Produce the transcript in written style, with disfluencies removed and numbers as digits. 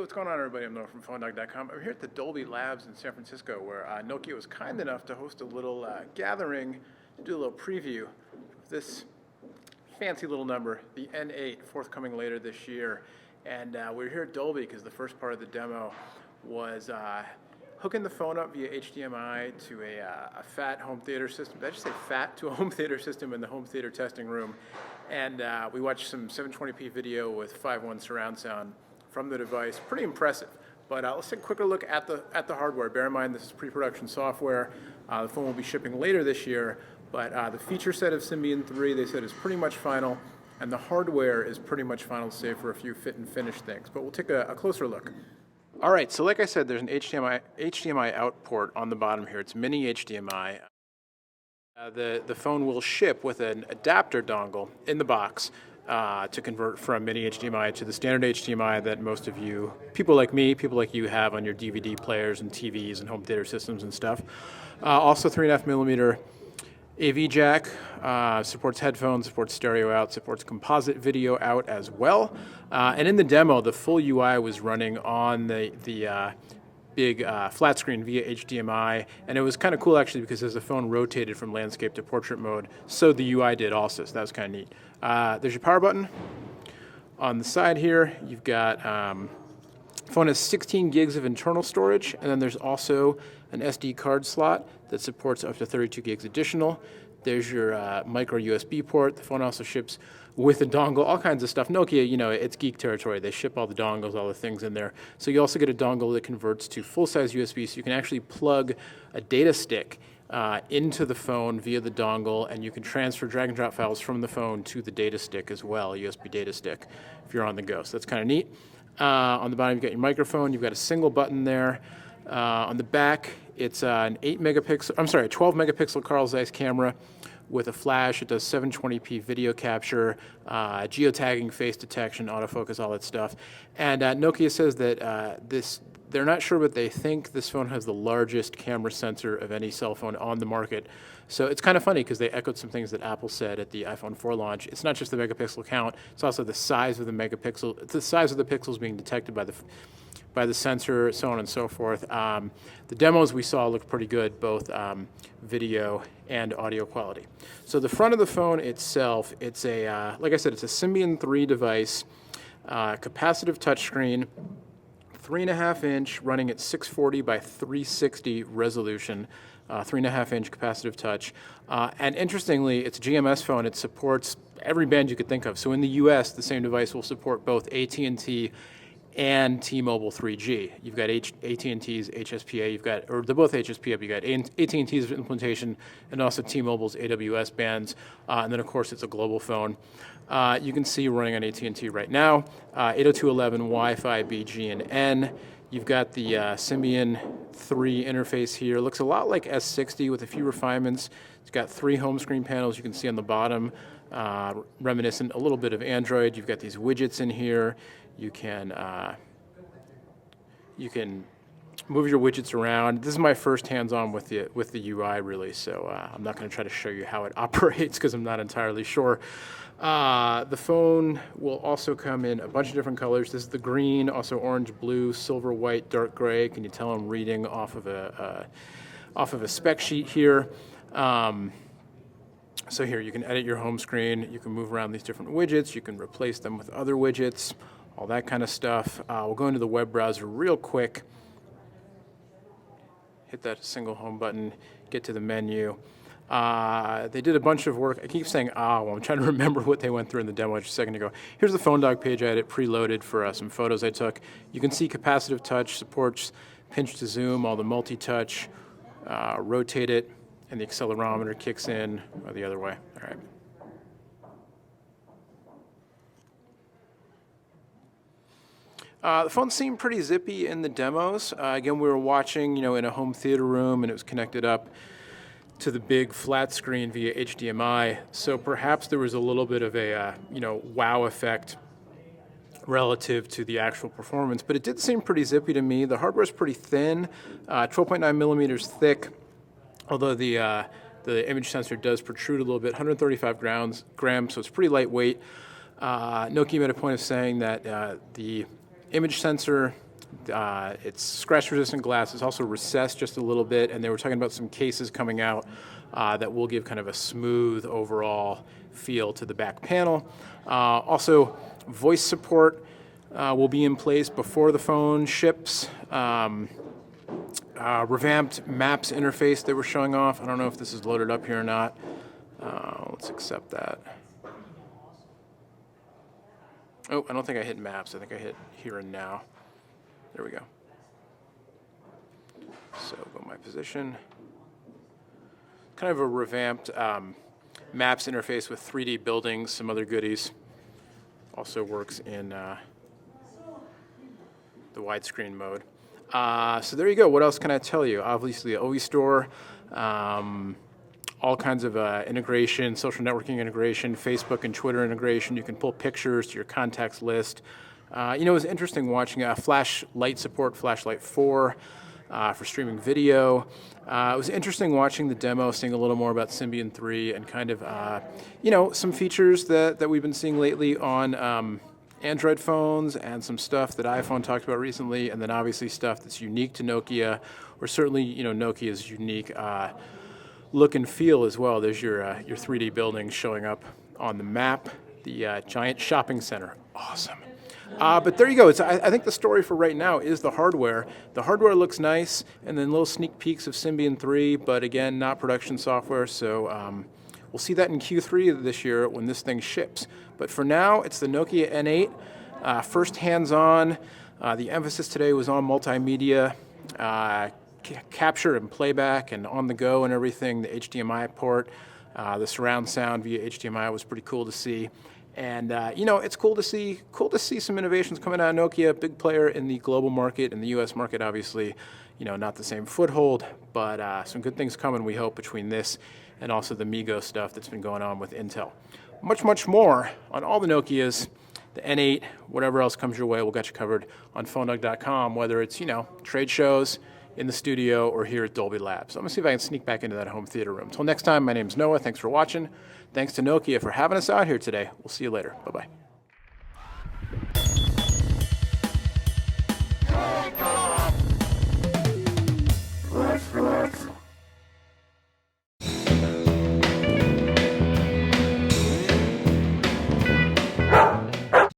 what's going on, everybody? I'm Noah from PhoneDog.com. I'm here at the Dolby Labs in San Francisco, where Nokia was kind enough to host a little gathering to do a little preview of this fancy little number, the N8, forthcoming later this year. And we're here at Dolby because the first part of the demo was hooking the phone up via HDMI to a fat home theater system. Did I just say fat? To a home theater system in the home theater testing room. And we watched some 720p video with 5.1 surround sound from the device. Pretty impressive. But let's take a quicker look at the hardware. Bear in mind this is pre-production software. The phone will be shipping later this year, but the feature set of Symbian 3 they said is pretty much final, and the hardware is pretty much final save for a few fit and finish things. But we'll take a closer look. All right, so like I said, there's an HDMI out port on the bottom here. It's mini HDMI. The phone will ship with an adapter dongle in the box to convert from mini HDMI to the standard HDMI that most of you, people like me, people like you have on your DVD players and TVs and home theater systems and stuff. Also 3.5mm AV jack, supports headphones, supports stereo out, supports composite video out as well. And in the demo, the full UI was running on the big flat screen via HDMI, and it was kind of cool actually because as the phone rotated from landscape to portrait mode, so the UI did also, so that was kind of neat. There's your power button. On the side here, you've got, phone has 16 gigs of internal storage, and then there's also an SD card slot that supports up to 32 gigs additional. There's your micro USB port. The phone also ships with a dongle, all kinds of stuff. Nokia, you know, it's geek territory. They ship all the dongles, all the things in there. So you also get a dongle that converts to full-size USB, so you can actually plug a data stick into the phone via the dongle, and you can transfer drag and drop files from the phone to the data stick as well, a USB data stick, if you're on the go. So that's kind of neat. On the bottom, you've got your microphone. You've got a single button there. On the back, it's an 12 megapixel Carl Zeiss camera with a flash. It does 720p video capture, geotagging, face detection, autofocus, all that stuff. And Nokia says that they're not sure, but they think this phone has the largest camera sensor of any cell phone on the market. So it's kind of funny because they echoed some things that Apple said at the iPhone 4 launch. It's not just the megapixel count; it's also the size of the megapixel, the size of the pixels being detected by the sensor, so on and so forth. The demos we saw looked pretty good, both video and audio quality. So the front of the phone itself, it's a, like I said, it's a Symbian 3 device, capacitive touchscreen, 3.5-inch, running at 640 by 360 resolution, 3.5-inch capacitive touch. And interestingly, it's a GMS phone. It supports every band you could think of. So in the US, the same device will support both AT&T and T-Mobile 3G. You've got AT&T's HSPA, or they're both HSPA, you got AT&T's implementation and also T-Mobile's AWS bands, and then of course it's a global phone. You can see running on AT&T right now, 802.11 Wi-Fi, BG, and N. You've got the Symbian 3 interface here. It looks a lot like S60 with a few refinements. It's got 3 home screen panels you can see on the bottom, reminiscent a little bit of Android. You've got these widgets in here. You can move your widgets around. This is my first hands-on with the UI, really, so I'm not going to try to show you how it operates because I'm not entirely sure. The phone will also come in a bunch of different colors. This is the green, also orange, blue, silver, white, dark gray. Can you tell I'm reading off of a spec sheet here? So here you can edit your home screen. You can move around these different widgets. You can replace them with other widgets, all that kind of stuff. We'll go into the web browser real quick. Hit that single home button, get to the menu. They did a bunch of work. I keep saying well, I'm trying to remember what they went through in the demo just a second ago. Here's the PhoneDog page. I had it preloaded for some photos I took. You can see capacitive touch, supports pinch to zoom, all the multi-touch, rotate it, and the accelerometer kicks in, or the other way. All right. The phone seemed pretty zippy in the demos. Again, we were watching, in a home theater room, and it was connected up to the big flat screen via HDMI. So perhaps there was a little bit of a, wow effect relative to the actual performance, but it did seem pretty zippy to me. The hardware's pretty thin, 12.9 millimeters thick, although the image sensor does protrude a little bit, 135 grams, so it's pretty lightweight. Nokia made a point of saying that the image sensor It's scratch-resistant glass. It's also recessed just a little bit, and they were talking about some cases coming out that will give kind of a smooth overall feel to the back panel. Also, voice support will be in place before the phone ships. Revamped Maps interface they were showing off. I don't know if this is loaded up here or not. Let's accept that. Oh, I don't think I hit Maps. I think I hit Here and Now. There we go. So go my position. Kind of a revamped Maps interface with 3D buildings, some other goodies. Also works in the widescreen mode. So there you go. What else can I tell you? Obviously, the OE store, all kinds of integration, social networking integration, Facebook and Twitter integration. You can pull pictures to your contacts list. It was interesting watching flashlight support, flashlight 4 for streaming video. It was interesting watching the demo, seeing a little more about Symbian 3 and kind of, some features that we've been seeing lately on Android phones and some stuff that iPhone talked about recently, and then obviously stuff that's unique to Nokia, or certainly, Nokia's unique look and feel as well. There's your 3D building showing up on the map, the giant shopping center. Awesome. But there you go. I think the story for right now is the hardware. The hardware looks nice, and then little sneak peeks of Symbian 3, but again, not production software, so we'll see that in Q3 of this year when this thing ships. But for now, it's the Nokia N8, first hands-on. The emphasis today was on multimedia, capture and playback and on the go and everything, the HDMI port, the surround sound via HDMI was pretty cool to see. And it's cool to see some innovations coming out of Nokia, big player in the global market, in the US market obviously, not the same foothold, but some good things coming, we hope, between this and also the MeeGo stuff that's been going on with Intel. Much more on all the Nokias, the N8, whatever else comes your way, we'll get you covered on PhoneDog.com, whether it's, trade shows, in the studio, or here at Dolby Labs. I'm gonna see if I can sneak back into that home theater room. Until next time, my name's Noah, thanks for watching. Thanks to Nokia for having us out here today. We'll see you later, bye-bye.